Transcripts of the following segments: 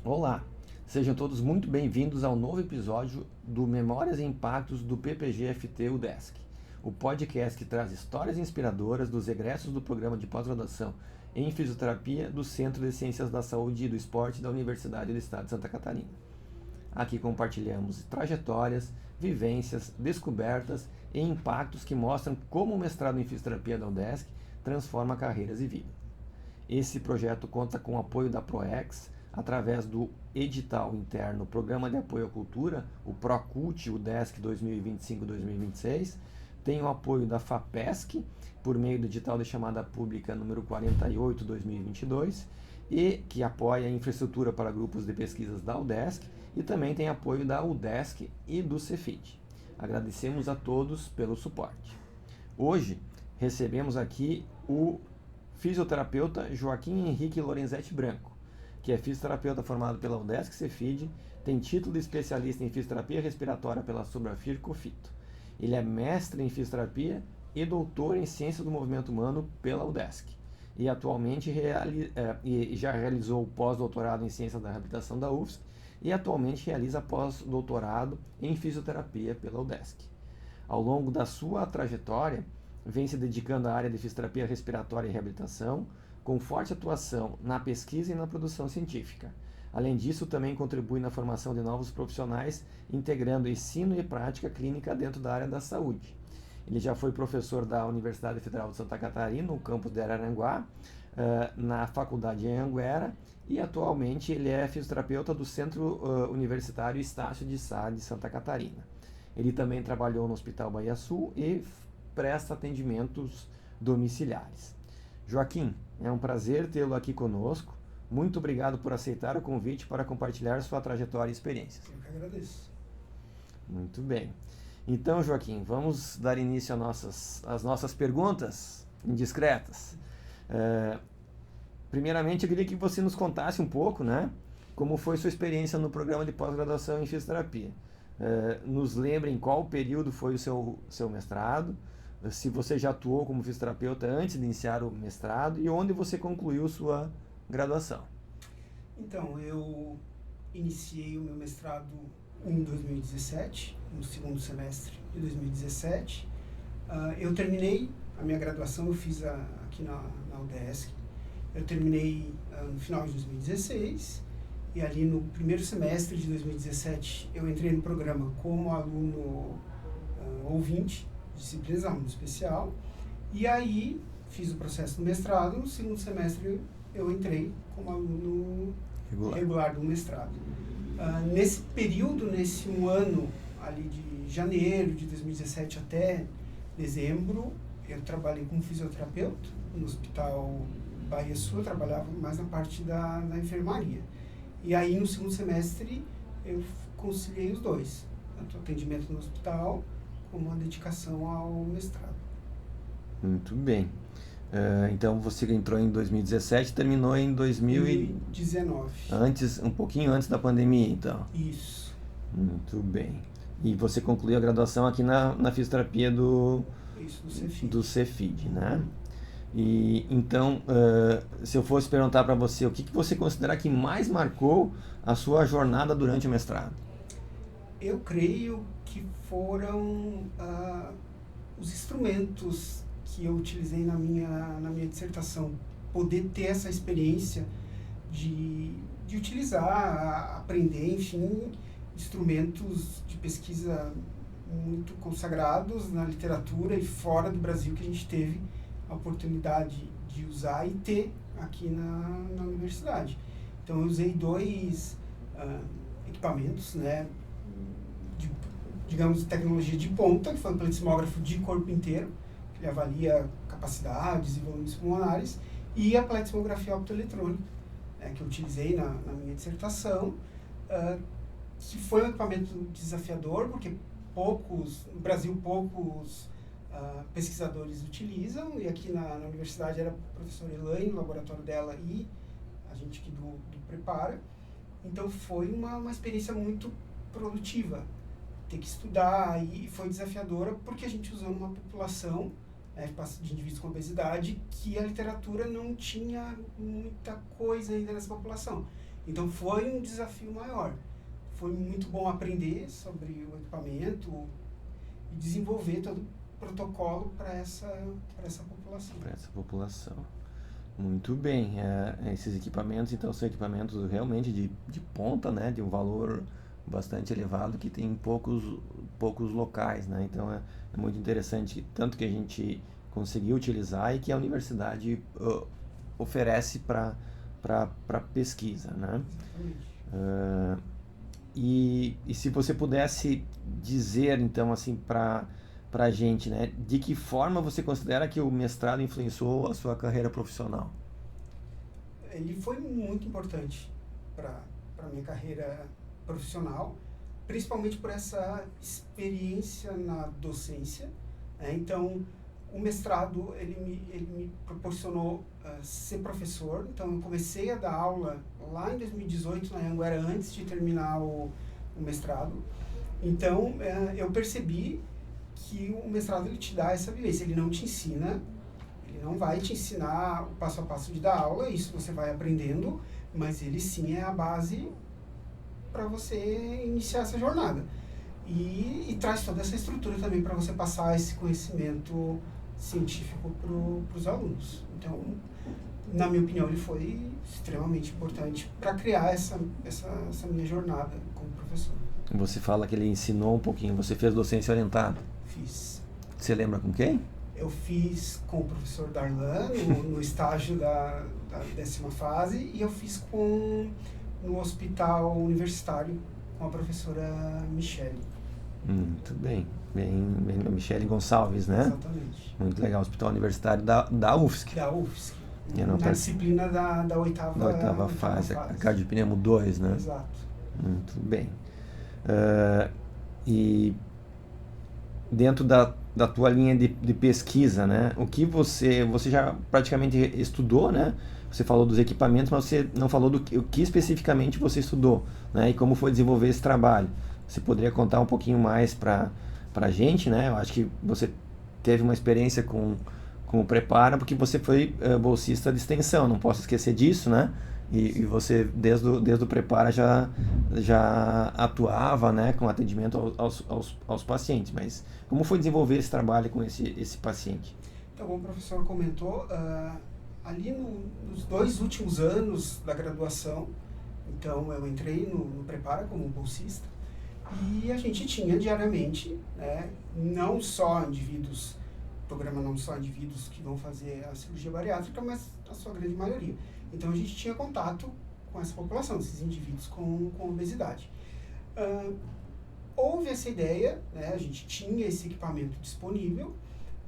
Olá, sejam todos muito bem-vindos ao novo episódio do Memórias e Impactos do PPG-FT UDESC, o podcast que traz histórias inspiradoras dos egressos do programa de pós-graduação em fisioterapia do Centro de Ciências da Saúde e do Esporte da Universidade do Estado de Santa Catarina. Aqui compartilhamos trajetórias, vivências, descobertas e impactos que mostram como o mestrado em fisioterapia da UDESC transforma carreiras e vidas. Esse projeto conta com o apoio da PROEX, através do edital interno Programa de Apoio à Cultura, o PROCULT, o DESC 2025-2026, tem o apoio da FAPESC, por meio do edital de chamada pública número 48-2022, e que apoia a infraestrutura para grupos de pesquisas da UDESC, e também tem apoio da UDESC e do Cefid. Agradecemos a todos pelo suporte. Hoje recebemos aqui o fisioterapeuta Joaquim Henrique Lorenzetti Branco, que é fisioterapeuta formado pela UDESC Cefid, tem título de especialista em fisioterapia respiratória pela Sobrafir Cofito. Ele é mestre em fisioterapia e doutor em ciências do movimento humano pela UDESC. E atualmente já realizou pós-doutorado em ciências da reabilitação da UFSC e atualmente realiza pós-doutorado em fisioterapia pela UDESC. Ao longo da sua trajetória, vem se dedicando à área de fisioterapia respiratória e reabilitação, com forte atuação na pesquisa e na produção científica. Além disso, também contribui na formação de novos profissionais, integrando ensino e prática clínica dentro da área da saúde. Ele já foi professor da Universidade Federal de Santa Catarina, no campus de Araranguá, na Faculdade de Anhanguera, e atualmente ele é fisioterapeuta do Centro Universitário Estácio de Sá de Santa Catarina. Ele também trabalhou no Hospital Bahia Sul e presta atendimentos domiciliares. Joaquim, é um prazer tê-lo aqui conosco. Muito obrigado por aceitar o convite para compartilhar sua trajetória e experiências. Eu que agradeço. Muito bem. Então, Joaquim, vamos dar início às nossas perguntas indiscretas. Primeiramente, eu queria que você nos contasse um pouco, né, como foi sua experiência no programa de pós-graduação em fisioterapia. Nos lembre em qual período foi o seu mestrado, se você já atuou como fisioterapeuta antes de iniciar o mestrado e onde você concluiu sua graduação. Então, eu iniciei o meu mestrado em 2017, no segundo semestre de 2017. Eu terminei a minha graduação, eu fiz aqui na UDESC. Eu terminei no final de 2016 e ali no primeiro semestre de 2017 eu entrei no programa como aluno ouvinte, disciplinas aluno especial, e aí fiz o processo do mestrado. No segundo semestre eu entrei como aluno regular do mestrado. Nesse período, nesse um ano ali de janeiro de 2017 até dezembro, eu trabalhei como fisioterapeuta no Hospital Bahia Sul. Eu trabalhava mais na parte da enfermaria. E aí no segundo semestre eu conciliei os dois, tanto o atendimento no hospital como a dedicação ao mestrado. Muito bem. Então você entrou em 2017 e terminou em 2019. Um pouquinho antes da pandemia, então. Isso. Muito bem. E você concluiu a graduação aqui na fisioterapia do Cefid, né? E então, se eu fosse perguntar para você, o que você considera que mais marcou a sua jornada durante o mestrado? Eu creio que foram os instrumentos que eu utilizei na minha dissertação. Poder ter essa experiência de utilizar, aprender, enfim, instrumentos de pesquisa muito consagrados na literatura e fora do Brasil, que a gente teve a oportunidade de usar e ter aqui na universidade. Então eu usei dois equipamentos, né, digamos, de tecnologia de ponta, que foi o pletismógrafo de corpo inteiro, que ele avalia capacidades e volumes pulmonares, e a pletismografia optoeletrônica, né, que eu utilizei na minha dissertação, que foi um equipamento desafiador, porque no Brasil poucos pesquisadores utilizam, e aqui na universidade era a professora Elaine, no laboratório dela, e a gente aqui do Prepara. Então foi uma experiência muito produtiva, ter que estudar, e foi desafiadora porque a gente usou numa população de indivíduos com obesidade que a literatura não tinha muita coisa ainda nessa população. Então foi um desafio maior. Foi muito bom aprender sobre o equipamento e desenvolver todo o protocolo para essa população. Para essa população. Muito bem. Esses equipamentos, então, são equipamentos realmente de ponta, né? De um valor bastante elevado que tem poucos locais, né? Então, é muito interessante tanto que a gente conseguiu utilizar e que a universidade oferece para pesquisa, né? Exatamente. E se você pudesse dizer, então, assim, para a gente, né, de que forma você considera que o mestrado influenciou a sua carreira profissional? Ele foi muito importante para a minha carreira profissional, principalmente por essa experiência na docência, né? Então, o mestrado, ele me proporcionou ser professor. Então, eu comecei a dar aula lá em 2018 na Anhanguera, antes de terminar o mestrado. Então, eu percebi que o mestrado ele te dá essa vivência. Ele não te ensina, ele não vai te ensinar o passo a passo de dar aula, isso você vai aprendendo, mas ele sim é a base para você iniciar essa jornada. E traz toda essa estrutura também para você passar esse conhecimento científico para os alunos. Então, na minha opinião, ele foi extremamente importante para criar essa minha jornada como professor. Você fala que ele ensinou um pouquinho, você fez docência orientada? Fiz. Você lembra com quem? Eu fiz com o professor Darlan, no estágio da 10ª fase, e eu fiz no hospital universitário com a professora Michele. Muito bem. Bem, Michele Gonçalves, né? Exatamente. Muito legal. Hospital Universitário da UFSC. Da UFSC. Na disciplina da 8ª fase. A cardiopneumo 2, né? Exato. Muito bem. E dentro da tua linha de pesquisa, né? O que você já praticamente estudou, né? Você falou dos equipamentos, mas você não falou o que especificamente você estudou, né? E como foi desenvolver esse trabalho. Você poderia contar um pouquinho mais para a gente, né? Eu acho que você teve uma experiência com o Prepara, porque você foi bolsista de extensão, não posso esquecer disso, né? E você, desde o Prepara, já atuava, né, com atendimento aos pacientes. Mas como foi desenvolver esse trabalho com esse paciente? Então, como o professor comentou, ali nos 2 últimos anos da graduação, então eu entrei no Prepara como bolsista, e a gente tinha diariamente, né, não só indivíduos, programa não só indivíduos que vão fazer a cirurgia bariátrica, mas a sua grande maioria. Então a gente tinha contato com essa população, esses indivíduos com obesidade. Houve essa ideia, né, a gente tinha esse equipamento disponível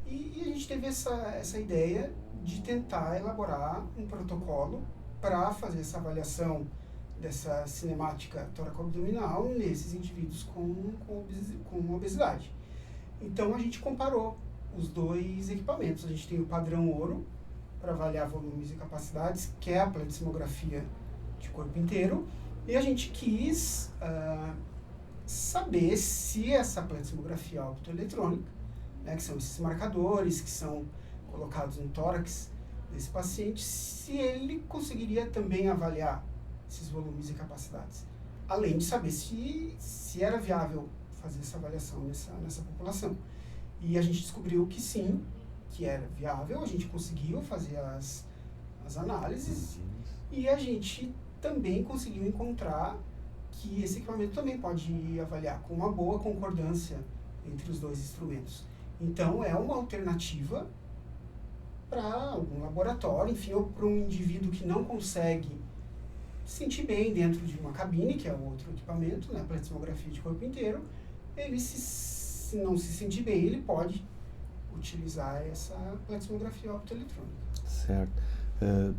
e a gente teve essa ideia de tentar elaborar um protocolo para fazer essa avaliação dessa cinemática tóraco-abdominal nesses indivíduos com obesidade. Então a gente comparou os 2 equipamentos. A gente tem o padrão ouro para avaliar volumes e capacidades, que é a pletismografia de corpo inteiro, e a gente quis saber se essa pletismografia optoeletrônica, né, que são esses marcadores que são colocados no tórax desse paciente, se ele conseguiria também avaliar esses volumes e capacidades, além de saber se era viável fazer essa avaliação nessa população. E a gente descobriu que sim, que era viável, a gente conseguiu fazer as análises e a gente também conseguiu encontrar que esse equipamento também pode avaliar com uma boa concordância entre os 2 instrumentos. Então, é uma alternativa para algum laboratório, enfim, ou para um indivíduo que não consegue se sentir bem dentro de uma cabine, que é o outro equipamento, né, a pletismografia de corpo inteiro. Ele, se não se sentir bem, ele pode utilizar essa pletismografia optoeletrônica. Certo.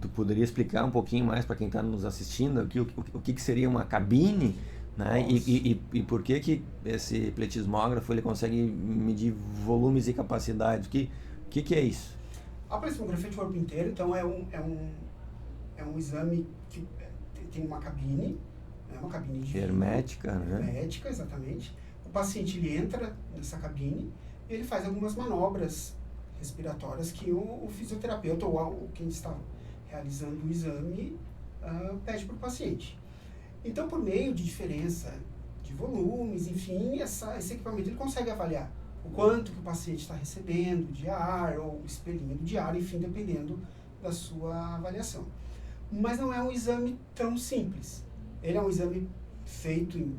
Tu poderia explicar um pouquinho mais para quem está nos assistindo o que seria uma cabine, né? E por que esse pletismógrafo ele consegue medir volumes e capacidades? O que é isso? A pletismografia de corpo inteiro, então, é um exame que tem uma cabine, né? Uma cabine de hermética, né? Hermética, exatamente. O paciente ele entra nessa cabine, ele faz algumas manobras respiratórias que o fisioterapeuta ou quem está realizando o exame pede para o paciente. Então, por meio de diferença de volumes, enfim, esse equipamento ele consegue avaliar o quanto que o paciente está recebendo de ar ou expelindo de ar, enfim, dependendo da sua avaliação. Mas não é um exame tão simples. Ele é um exame feito em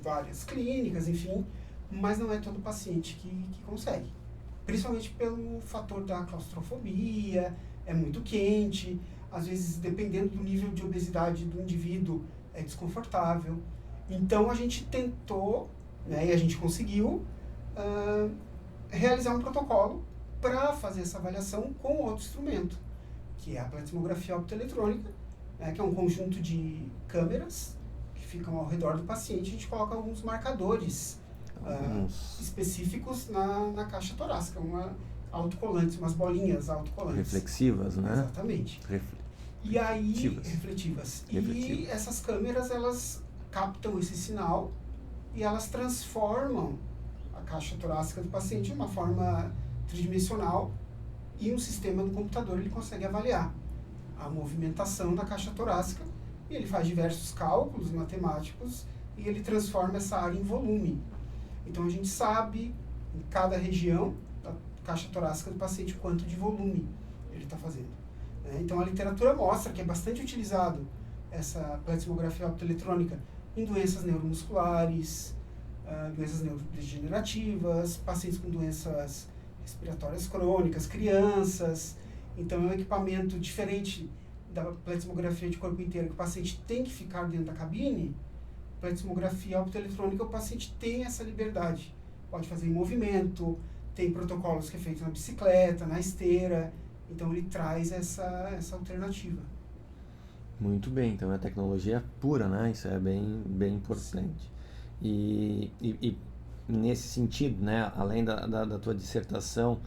várias clínicas, enfim, mas não é todo paciente que consegue. Principalmente pelo fator da claustrofobia, é muito quente, às vezes, dependendo do nível de obesidade do indivíduo, é desconfortável. Então, a gente tentou, né, e a gente conseguiu realizar um protocolo para fazer essa avaliação com outro instrumento, que é a pletismografia optoeletrônica, né, que é um conjunto de câmeras que ficam ao redor do paciente. A gente coloca alguns marcadores específicos na caixa torácica, autocolantes, umas bolinhas autocolantes. Reflexivas, né? Exatamente. E aí, refletivas. E essas câmeras, elas captam esse sinal e elas transformam a caixa torácica do paciente de uma forma tridimensional, e um sistema do computador ele consegue avaliar a movimentação da caixa torácica, e ele faz diversos cálculos matemáticos e ele transforma essa área em volume. Então a gente sabe em cada região da caixa torácica do paciente quanto de volume ele está fazendo. Então a literatura mostra que é bastante utilizado essa pletismografia optoeletrônica em doenças neuromusculares, doenças neurodegenerativas, pacientes com doenças respiratórias crônicas, crianças. Então é um equipamento diferente da pletismografia de corpo inteiro, que o paciente tem que ficar dentro da cabine. Pletismografia optoeletrônica, o paciente tem essa liberdade. Pode fazer em movimento, tem protocolos que é feito na bicicleta, na esteira. Então ele traz essa alternativa. Muito bem, então é tecnologia pura, né? Isso é bem importante. E nesse sentido, né, além da tua dissertação,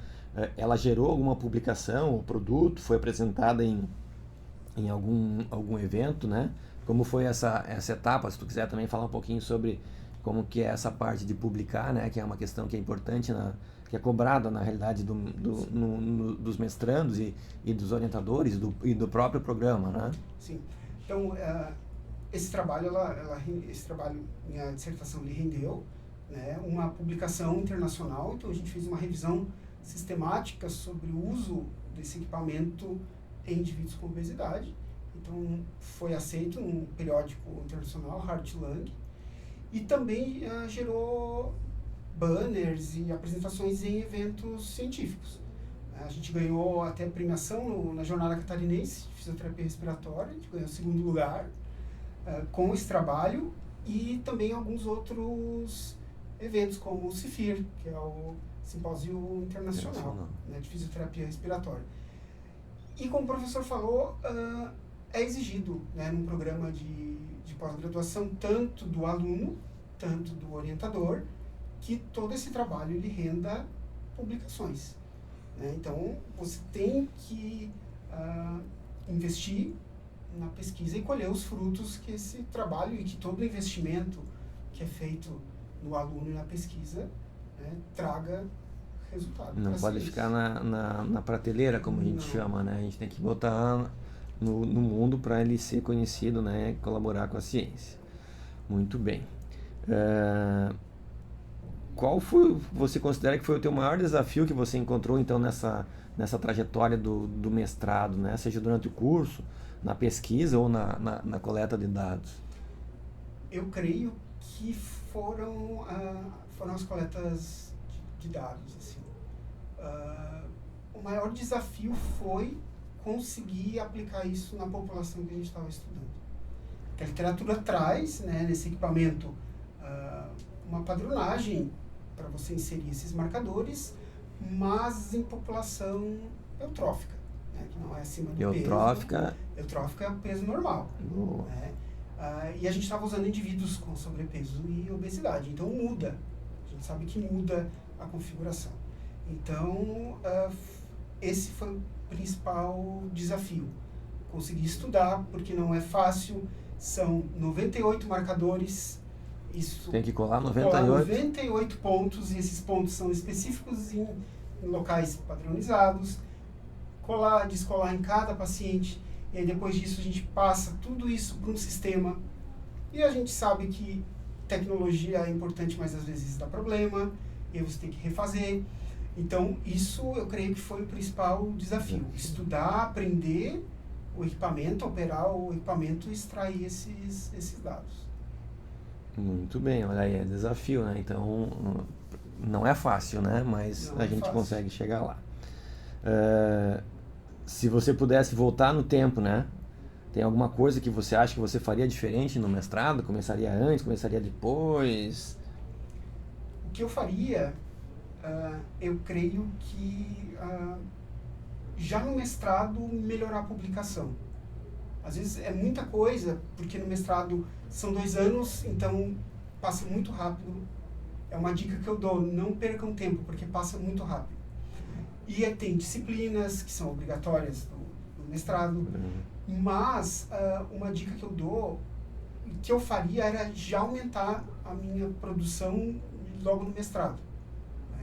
ela gerou alguma publicação, o produto foi apresentada em algum evento, né? Como foi essa etapa? Se tu quiser também falar um pouquinho sobre como que é essa parte de publicar, né? Que é uma questão que é importante, que é cobrada na realidade dos mestrandos e dos orientadores e do próprio programa, né? Sim. Então, esse trabalho, minha dissertação lhe rendeu, né, uma publicação internacional. Então a gente fez uma revisão sistemática sobre o uso desse equipamento em indivíduos com obesidade. Então foi aceito num periódico internacional, Heart Lung, e também gerou banners e apresentações em eventos científicos. A gente ganhou até premiação na Jornada Catarinense de Fisioterapia Respiratória, a gente ganhou o 2º lugar com esse trabalho, e também alguns outros eventos, como o CIFIR, que é o Simpósio Internacional, né, de Fisioterapia Respiratória. E como o professor falou, é exigido, né, num programa de pós-graduação, tanto do aluno, tanto do orientador, que todo esse trabalho ele renda publicações. Né? Então, você tem que investir na pesquisa e colher os frutos que esse trabalho e que todo o investimento que é feito no aluno e na pesquisa, né, traga resultado. Não pode ficar na prateleira, como a gente chama, né? A gente tem que botar no mundo para ele ser conhecido, né? E colaborar com a ciência. Muito bem. Qual você considera que foi o teu maior desafio que você encontrou, então, nessa trajetória do mestrado, né? Seja durante o curso, na pesquisa ou na coleta de dados? Eu creio que foram as coletas de dados. Assim. O maior desafio foi conseguir aplicar isso na população que a gente estava estudando. Porque a literatura traz, né, nesse equipamento uma padronagem para você inserir esses marcadores, mas em população eutrófica, né, que não é acima do eutrófica. peso. Eutrófica é o peso normal. Né? E a gente estava usando indivíduos com sobrepeso e obesidade, então muda. A gente sabe que muda a configuração. Então, esse foi o principal desafio. Conseguir estudar, porque não é fácil, são 98 marcadores. Isso tem que colar 98 pontos, e esses pontos são específicos em locais padronizados. Colar, descolar em cada paciente, e aí depois disso a gente passa tudo isso para um sistema E a gente sabe que tecnologia é importante, mas às vezes dá problema, e aí você tem que refazer. Então, isso eu creio que foi o principal desafio. Estudar, aprender o equipamento, operar o equipamento e extrair esses dados. Muito bem, olha aí, é desafio, né? Então, não é fácil, né? Mas Não a é gente fácil. consegue chegar lá. Se você pudesse voltar no tempo, né? Tem alguma coisa que você acha que você faria diferente no mestrado? Começaria antes, começaria depois? O que eu faria, eu creio que já no mestrado melhorar a publicação. Às vezes é muita coisa, porque no mestrado são 2 anos, então passa muito rápido. É uma dica que eu dou, não percam tempo, porque passa muito rápido. E tem disciplinas que são obrigatórias do mestrado, mas uma dica que eu dou, que eu faria era já aumentar a minha produção logo no mestrado.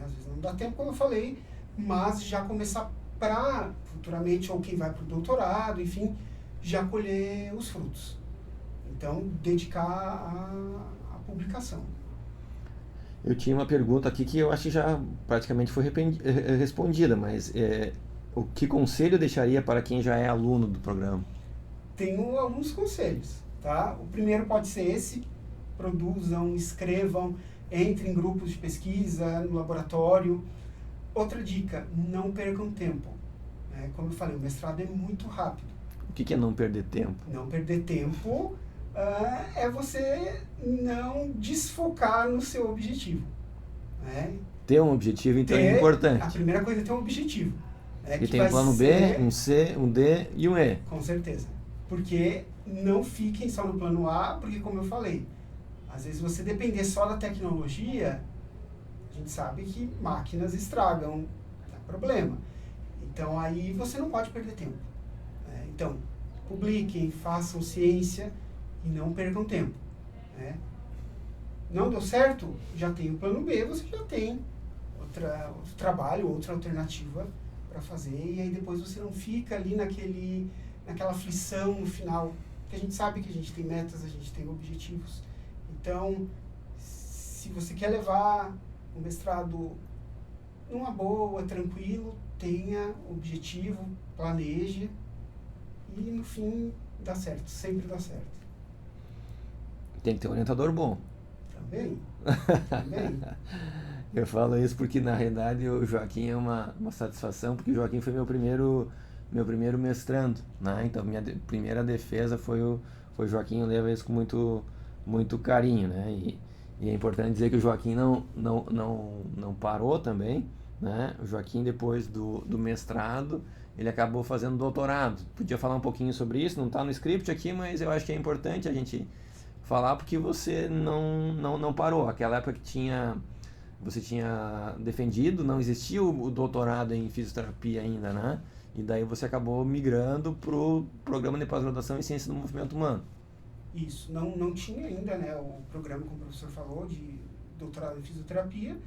Às vezes não dá tempo, como eu falei, mas já começar para futuramente, ou quem vai para o doutorado, enfim, já colher os frutos. Então, dedicar à publicação. Eu tinha uma pergunta aqui que eu acho que já praticamente foi respondida, mas que conselho deixaria para quem já é aluno do programa? Tenho alguns conselhos, tá? O primeiro pode ser esse: produzam, escrevam, entrem em grupos de pesquisa, no laboratório. Outra dica: não percam tempo. Como eu falei, o mestrado é muito rápido. O que é não perder tempo? Não perder tempo é você não desfocar no seu objetivo. Ter um objetivo, então, é importante. A primeira coisa é ter um objetivo. E tem um plano B, um C, um D e um E. Com certeza. Porque não fiquem só no plano A, porque como eu falei, às vezes você depender só da tecnologia, a gente sabe que máquinas estragam, dá problema. Então aí você não pode perder tempo. Então, publiquem, façam ciência e não percam tempo. Não deu certo? Já tem o plano B, você já tem outro trabalho, outra alternativa para fazer, e aí depois você não fica ali naquela aflição no final, porque a gente sabe que a gente tem metas, a gente tem objetivos. Então, se você quer levar o mestrado numa boa, tranquilo, tenha objetivo, planeje, e no fim dá certo, sempre dá certo. Tem que ter um orientador bom. Também. Eu falo isso porque na realidade o Joaquim é uma satisfação, porque o Joaquim foi meu primeiro mestrando, né? Então minha primeira defesa foi o Joaquim. Eu levo isso com muito carinho, né? E é importante dizer que o Joaquim não parou também, né? O Joaquim, depois do mestrado, ele acabou fazendo doutorado. Podia falar um pouquinho sobre isso, não está no script aqui, mas eu acho que é importante a gente falar, porque você não parou. Aquela época que você tinha defendido, não existia o doutorado em fisioterapia ainda, né? E daí você acabou migrando para o programa de pós-graduação em ciência do movimento humano. Isso, não tinha ainda, né, o programa, como o professor falou, de doutorado em fisioterapia.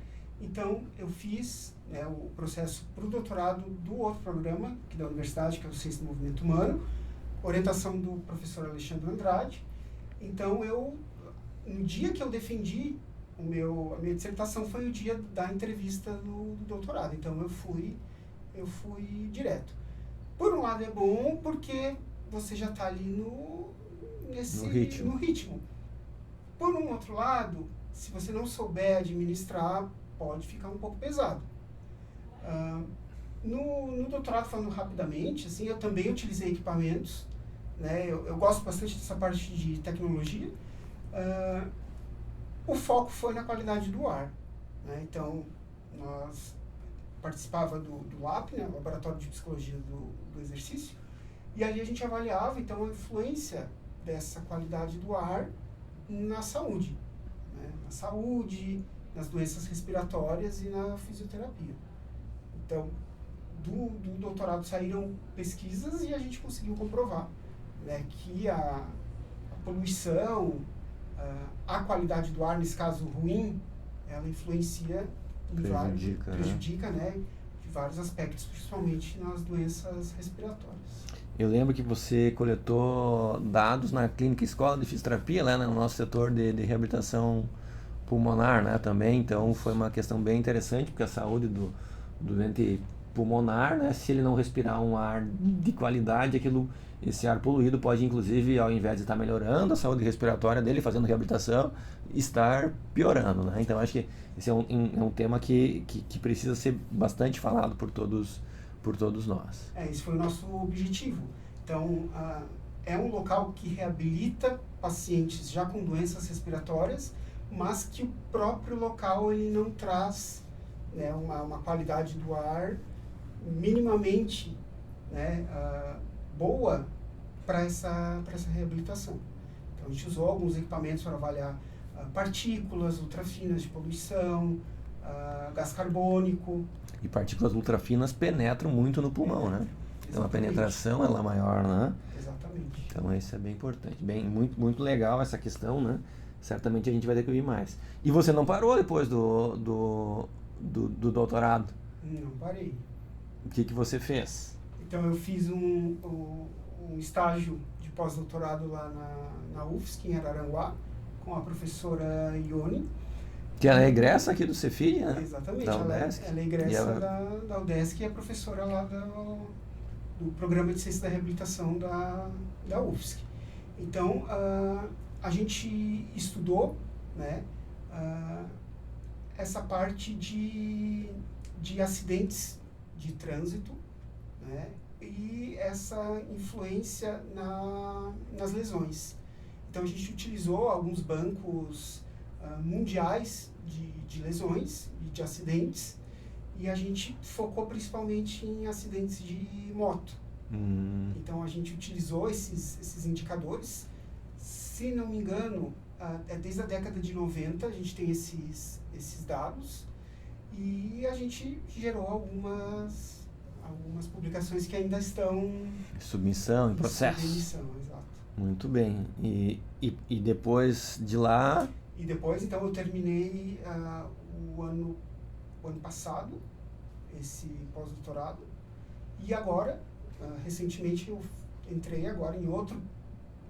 Então, eu fiz, né, o processo para o doutorado do outro programa, que da universidade, que é o Ciência do Movimento Humano, orientação do professor Alexandre Andrade. Então, no dia que eu defendi a minha dissertação, foi o dia da entrevista do doutorado. Então, eu fui direto. Por um lado é bom, porque você já está ali no ritmo. Por um outro lado, se você não souber administrar, pode ficar um pouco pesado. No doutorado, falando rapidamente, assim, eu também utilizei equipamentos, né? Eu gosto bastante dessa parte de tecnologia. O foco foi na qualidade do ar, né? Então, nós participava do LAP, né? Laboratório de Psicologia do Exercício, e ali a gente avaliava, então, a influência dessa qualidade do ar na saúde, né? Na saúde, nas doenças respiratórias e na fisioterapia. Então, do doutorado saíram pesquisas e a gente conseguiu comprovar, né, que a poluição, a qualidade do ar, nesse caso ruim, ela influencia prejudica, né, de vários aspectos, principalmente nas doenças respiratórias. Eu lembro que você coletou dados na Clínica Escola de Fisioterapia, lá no nosso setor de reabilitação pulmonar, né, também. Então foi uma questão bem interessante, porque a saúde do doente pulmonar, né, se ele não respirar um ar de qualidade, esse ar poluído pode, inclusive, ao invés de estar melhorando a saúde respiratória dele, fazendo reabilitação, estar piorando, né? Então acho que esse é um tema que precisa ser bastante falado por todos nós. Esse foi o nosso objetivo. Então, é um local que reabilita pacientes já com doenças respiratórias, mas que o próprio local ele não traz, né, uma qualidade do ar minimamente, né, boa para essa reabilitação. Então, a gente usou alguns equipamentos para avaliar partículas ultrafinas de poluição, gás carbônico. E partículas ultrafinas penetram muito no pulmão, né? Então a penetração ela é maior, né? Exatamente. Então isso é bem importante. Muito, muito legal essa questão, né? Certamente a gente vai ter que ouvir mais. E você não parou depois do doutorado? Não parei. O que você fez? Então eu fiz um estágio de pós-doutorado lá na UFSC, em Araranguá, com a professora Ione. Que ela é egressa aqui do Cefid, né? Exatamente, da ela UDESC. é egressa da UDESC e é professora lá do Programa de Ciência da Reabilitação da UFSC. Então, a gente estudou, né, essa parte de acidentes de trânsito, né, e essa influência nas lesões. Então, a gente utilizou alguns bancos mundiais de lesões e de acidentes, e a gente focou principalmente em acidentes de moto. Então a gente utilizou esses indicadores. Se não me engano, desde a década de 90 a gente tem esses dados, e a gente gerou algumas publicações que ainda estão submissão, em processo. Submissão, exato. Muito bem. E depois de lá... E depois, então, eu terminei o ano passado, esse pós-doutorado. E agora, recentemente, eu entrei agora em outro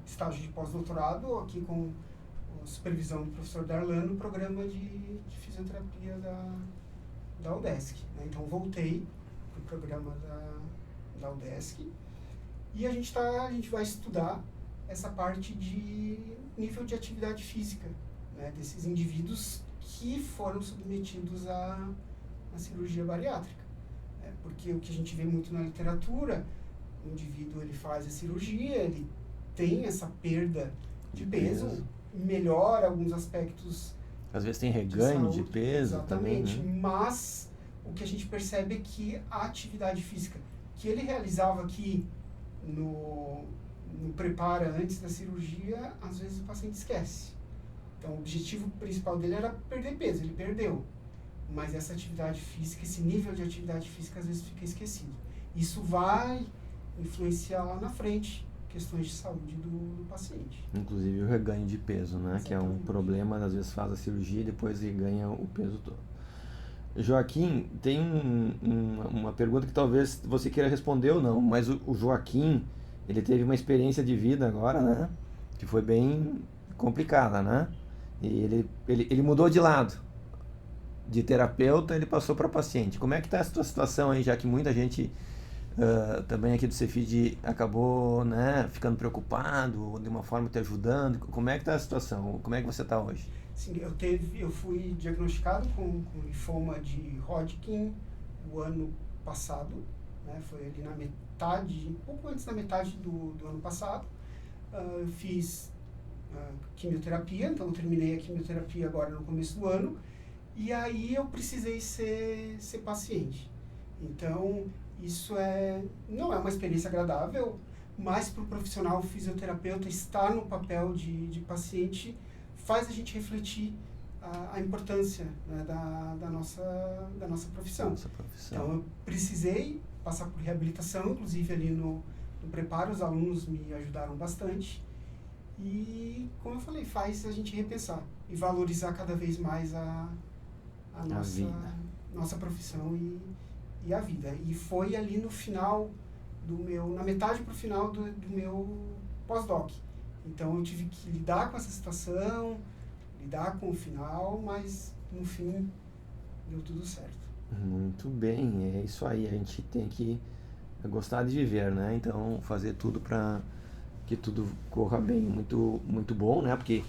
estágio de pós-doutorado, aqui com a supervisão do professor Darlan, no programa de fisioterapia da UDESC. Né? Então, voltei para o programa da UDESC, e a gente vai estudar essa parte de nível de atividade física, né, desses indivíduos que foram submetidos à cirurgia bariátrica. Porque o que a gente vê muito na literatura, o indivíduo ele faz a cirurgia, ele tem essa perda de peso, melhora alguns aspectos. Às vezes tem reganho de peso. Exatamente, também, né? Mas o que a gente percebe é que a atividade física que ele realizava aqui no preparo antes da cirurgia, às vezes o paciente esquece. Então, o objetivo principal dele era perder peso, ele perdeu. Mas essa atividade física, esse nível de atividade física, às vezes fica esquecido. Isso vai influenciar lá na frente questões de saúde do paciente. Inclusive o reganho de peso, né? Exatamente. Que é um problema, às vezes faz a cirurgia e depois reganha o peso todo. Joaquim, tem uma pergunta que talvez você queira responder ou não, mas o Joaquim, ele teve uma experiência de vida agora, né? Que foi bem complicada, né? E ele mudou de lado. De terapeuta, ele passou para paciente. Como é que está a sua situação aí, já que muita gente também aqui do Cefid acabou, né, ficando preocupado, de uma forma te ajudando? Como é que está a situação? Como é que você está hoje? Sim, eu fui diagnosticado com linfoma de Hodgkin o ano passado, né? Foi ali na metade, um pouco antes da metade do ano passado. Eu fiz quimioterapia, então eu terminei a quimioterapia agora no começo do ano, e aí eu precisei ser paciente. Então, isso não é uma experiência agradável, mas para o profissional fisioterapeuta estar no papel de paciente faz a gente refletir a importância, né, da nossa profissão. Então, eu precisei passar por reabilitação, inclusive ali no preparo, os alunos me ajudaram bastante. E, como eu falei, faz a gente repensar e valorizar cada vez mais a nossa profissão e a vida. E foi ali no final na metade para o final do meu pós-doc. Então eu tive que lidar com essa situação, lidar com o final, mas no fim deu tudo certo. Muito bem, é isso aí. A gente tem que gostar de viver, né? Então fazer tudo para que tudo corra bem. Muito, muito bom, né? Porque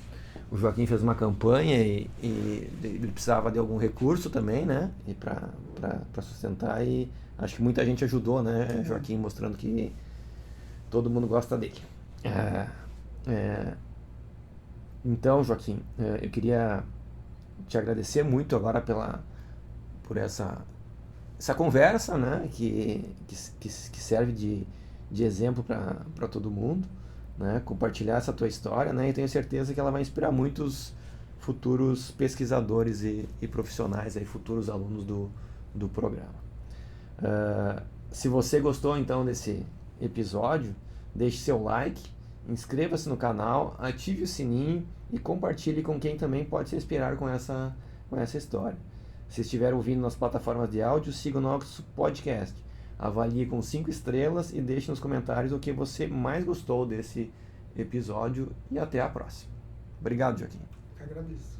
o Joaquim fez uma campanha e ele precisava de algum recurso também, né? E para sustentar, e acho que muita gente ajudou, né, Joaquim, mostrando que todo mundo gosta dele. Então, Joaquim, eu queria te agradecer muito agora por essa conversa, né, que serve de exemplo para todo mundo, né, compartilhar essa tua história, né, e tenho certeza que ela vai inspirar muitos futuros pesquisadores e profissionais, aí, futuros alunos do programa. Se você gostou então desse episódio, deixe seu like, inscreva-se no canal, ative o sininho e compartilhe com quem também pode se inspirar com essa história. Se estiver ouvindo nas plataformas de áudio, siga o nosso podcast. Avalie com 5 estrelas e deixe nos comentários o que você mais gostou desse episódio e até a próxima. Obrigado, Joaquim. Eu agradeço.